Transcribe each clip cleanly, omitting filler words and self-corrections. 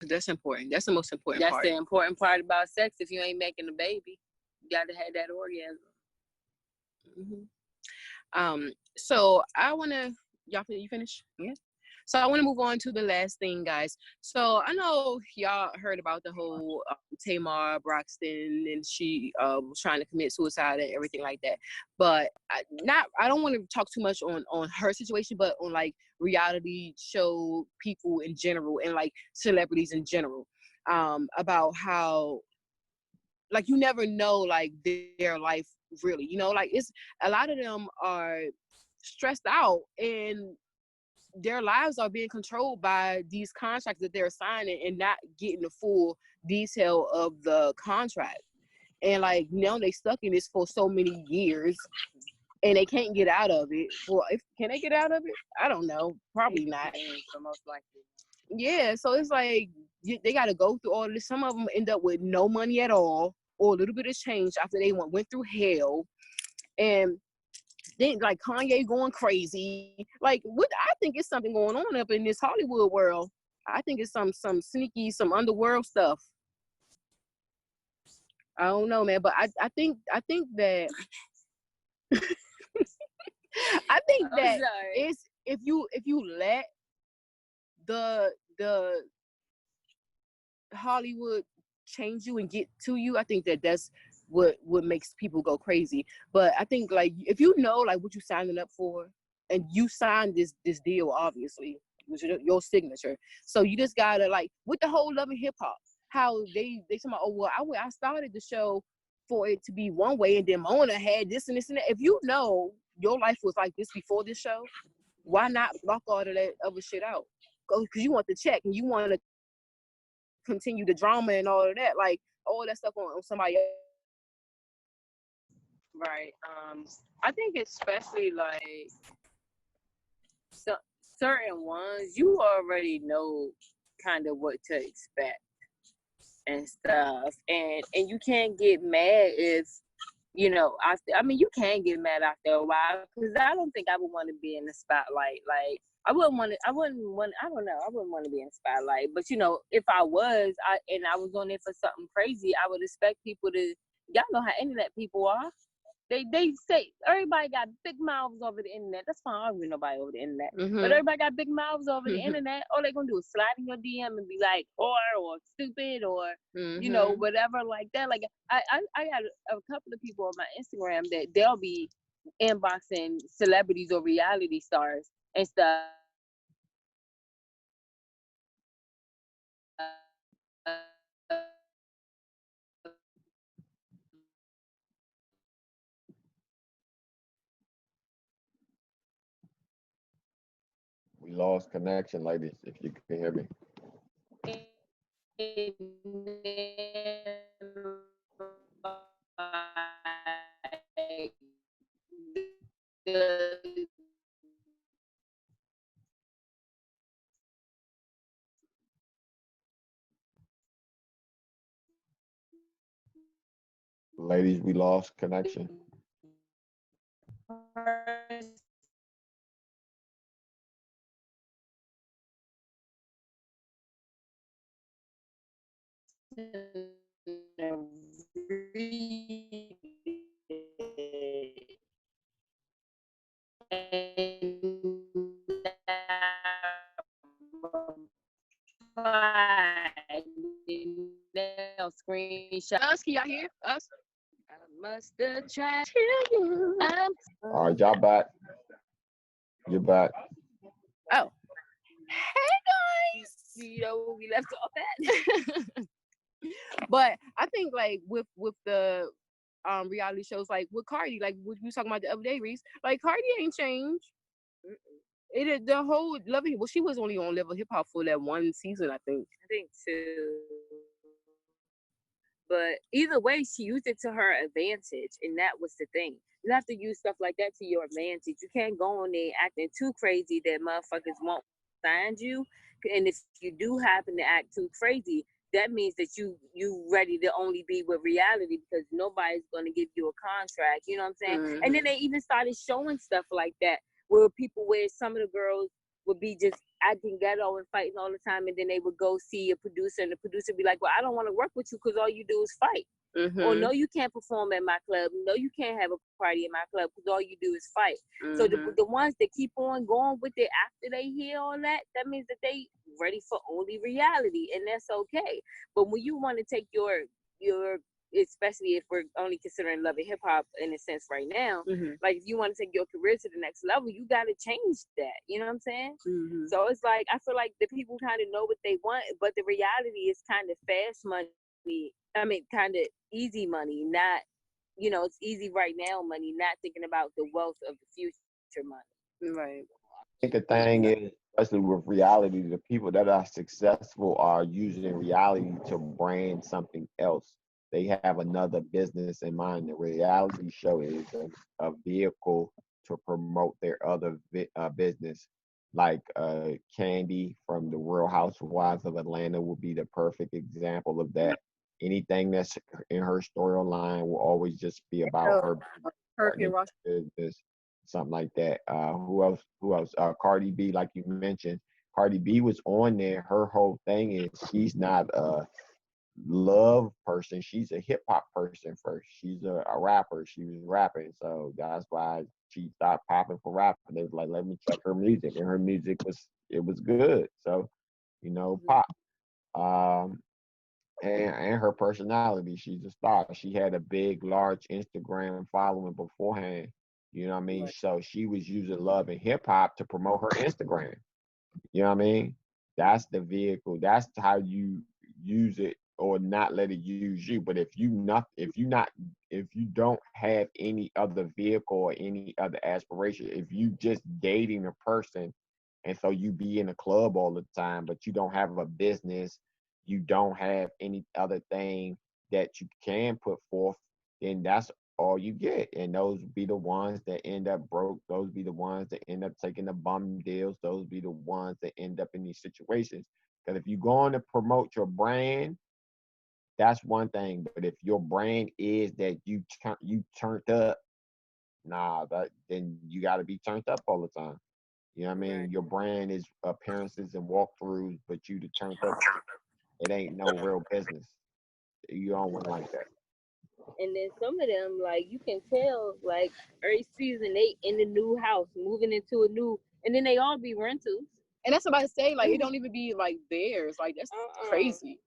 That's important. That's the most important That's part. the important part about sex. If you ain't making a baby, you got to have that orgasm. So I want to, you finish? Yeah. So I want to move on to the last thing, guys. So I know y'all heard about the whole Tamar Braxton, and she was trying to commit suicide and everything like that. But I don't want to talk too much on her situation, but on like reality show people in general and like celebrities in general, about how like you never know like their life really, you know, like it's a lot of them are stressed out and their lives are being controlled by these contracts that they're signing and not getting the full detail of the contract. And like now they stuck in this for so many years and they can't get out of it. Well, can they get out of it? I don't know. Probably not. So most likely. Yeah, so it's like they got to go through all of this. Some of them end up with no money at all or a little bit of change after they went through hell. And then like Kanye going crazy. Like what I think is something going on up in this Hollywood world. I think it's some sneaky, some underworld stuff. I don't know, man, but I think that I think that it's if you let the Hollywood change you and get to you, I think that's what makes people go crazy. But I think like if you know like what you signing up for and you signed this deal, obviously with your signature, so you just gotta like with the whole Love and Hip Hop, how they talking about, oh well, I started the show for it to be one way and then Mona had this and this and that. If you know your life was like this before this show, why not block all of that other shit out? Because you want the check and you want to continue the drama and all of that, like all that stuff on somebody else. Right. I think especially like so, certain ones, you already know kind of what to expect and stuff, and you can't get mad if you know. I mean, you can get mad after a while because I don't think I would want to be in the spotlight. Like I wouldn't want to. I wouldn't want. I don't know. I wouldn't want to be in the spotlight. But you know, if I was, I was on it for something crazy, I would expect people to. Y'all know how internet people are. They say everybody got big mouths over the internet. That's fine. I don't read nobody over the internet. Mm-hmm. But everybody got big mouths over the internet. All they gonna do is slide in your DM and be like, or stupid, or you know, whatever like that. Like I got a couple of people on my Instagram that they'll be inboxing celebrities or reality stars and stuff. We lost connection, ladies, if you can hear me. Ladies, we lost connection. Screenshot. Us, can y'all hear us? I must attract you. All right, y'all back. You're back. Oh, hey guys. You know we left off at. But I think like with the reality shows, like with Cardi, like what you was talking about the other day, Reese, like Cardi ain't changed. It is the whole Love and, well, she was only on Love and Hip Hop for that one season, I think. I think too. But either way, she used it to her advantage, and that was the thing. You have to use stuff like that to your advantage. You can't go on there acting too crazy that motherfuckers won't find you. And if you do happen to act too crazy, that means that you ready to only be with reality because nobody's gonna give you a contract. You know what I'm saying? And then they even started showing stuff like that where people, where some of the girls would be just acting ghetto and fighting all the time, and then they would go see a producer, and the producer would be like, well, I don't want to work with you because all you do is fight. Or no, you can't perform at my club. No, you can't have a party in my club because all you do is fight. So the ones that keep on going with it after they hear all that, that means that they ready for only reality, and that's okay. But when you want to take your especially if we're only considering love and hip hop in a sense right now, like if you want to take your career to the next level, you got to change that. You know what I'm saying? So it's like I feel like the people kind of know what they want, but the reality is kind of fast money. I mean, kind of easy money, not, you know, it's easy right now money, not thinking about the wealth of the future money. Right. I think the thing is, especially with reality, the people that are successful are using reality to brand something else. They have another business in mind. The reality show is a vehicle to promote their other business. Like Candy from the Real Housewives of Atlanta would be the perfect example of that. Anything that's in her storyline will always just be about her business, something like that. Who else? Who else? Cardi B, like you mentioned. Cardi B was on there. Her whole thing is she's not a love person. She's a hip hop person first. She's a rapper. She was rapping, so that's why she stopped popping for rapping. They was like, let me check her music, and her music was good. So, you know, pop. Um, and her personality. She's a star. She had a big, large Instagram following beforehand. You know what I mean? So she was using love and hip hop to promote her Instagram. You know what I mean? That's the vehicle. That's how you use it or not let it use you. But if you don't have any other vehicle or any other aspiration, if you just dating a person and so you be in a club all the time, but you don't have a business, you don't have any other thing that you can put forth, then that's all you get. And those be the ones that end up broke. Those be the ones that end up taking the bum deals. Those be the ones that end up in these situations. Because if you're going to promote your brand, that's one thing. But if your brand is that you turned up, then you got to be turned up all the time. You know what I mean? Your brand is appearances and walkthroughs, but you the turned up. It ain't no real business. You don't want like that. And then some of them, like you can tell, like every season they in the new house, moving into a new, and then they all be rentals. And that's what I say. Like it don't even be like theirs. Like that's crazy.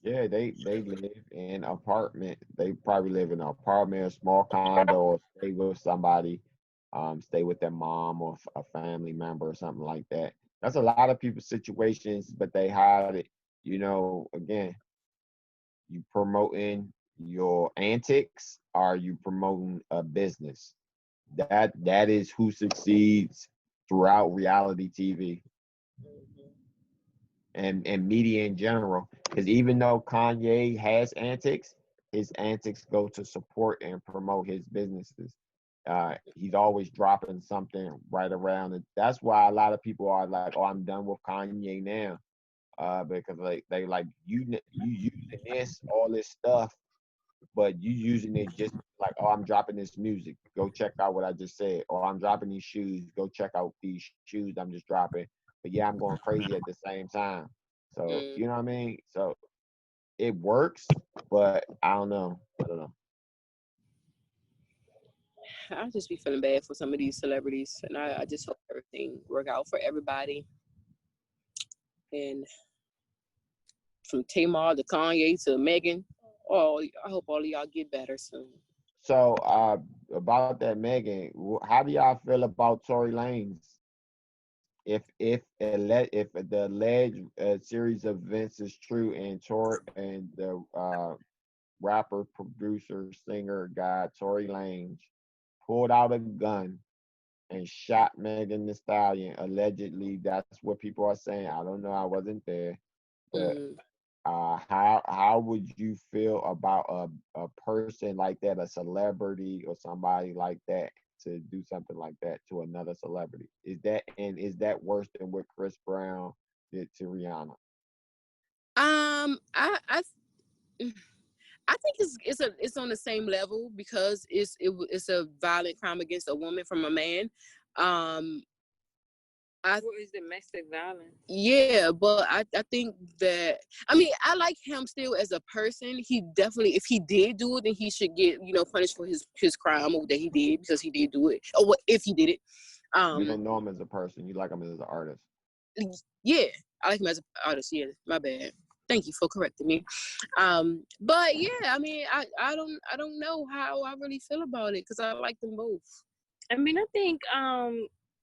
Yeah, they live in apartment. They probably live in an apartment, a small condo, or stay with somebody, stay with their mom or a family member or something like that. That's a lot of people's situations, but they hide it. You know, again, you promoting your antics, or you promoting a business. That is who succeeds throughout reality TV and media in general. Because even though Kanye has antics, his antics go to support and promote his businesses. He's always dropping something right around it. That's why a lot of people are like, "Oh, I'm done with Kanye now," because like they like you using all this stuff, but you using it just like, "Oh, I'm dropping this music. Go check out what I just said," or "I'm dropping these shoes. Go check out these shoes I'm just dropping." But yeah, I'm going crazy at the same time. So you know what I mean? So it works, but I don't know. I don't know. I just be feeling bad for some of these celebrities, and I just hope everything work out for everybody. And from Tamar to Kanye to Megan, I hope all of y'all get better soon. So about that, Megan, how do y'all feel about Tory Lanez? If the alleged series of events is true, and the rapper, producer, singer guy Tory Lanez pulled out a gun and shot Megan Thee Stallion. Allegedly, that's what people are saying. I don't know. I wasn't there, but how would you feel about a person like that, a celebrity or somebody like that, to do something like that to another celebrity? Is that worse than what Chris Brown did to Rihanna? I think it's on the same level because it's a violent crime against a woman from a man. What is domestic violence? Yeah, but I think that, I mean, I like him still as a person. He definitely, if he did do it, then he should get, punished for his crime that he did, because he did do it, or what if he did it. You don't know him as a person. You like him as an artist. Yeah, I like him as an artist. Yeah, my bad. Thank you for correcting me. But yeah, I mean, I don't know how I really feel about it, because I like them both. I mean, I think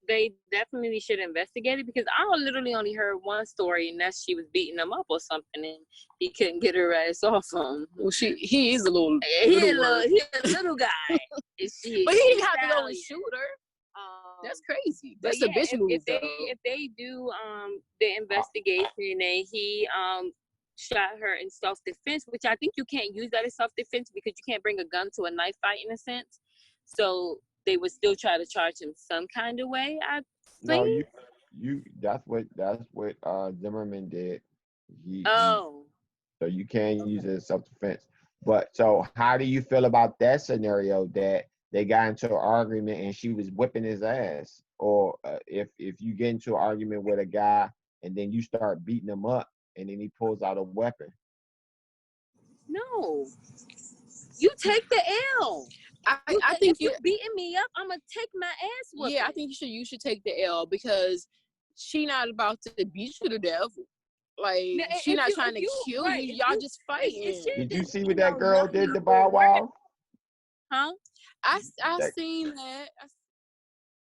they definitely should investigate it, because I literally only heard one story, and that she was beating him up or something, and he couldn't get her ass off him. Well, he is a little he a little guy. But he didn't have to go and shoot her. That's crazy. That's a bitch move. If they do the investigation and he shot her in self-defense, which I think you can't use that as self-defense, because you can't bring a gun to a knife fight in a sense. So they would still try to charge him some kind of way, I think. No, that's what Zimmerman did. So you can use it as self-defense. But so how do you feel about that scenario, that they got into an argument and she was whipping his ass? Or if you get into an argument with a guy and then you start beating him up and then he pulls out a weapon? No. You take the L. I think if you beating me up, I'm gonna take my ass whooping. Yeah, I think you should take the L, because she not about to beat you to death. Like, she not trying to kill you. Y'all just fighting. Did you see what that girl did to Bow Wow? Huh? I seen that. I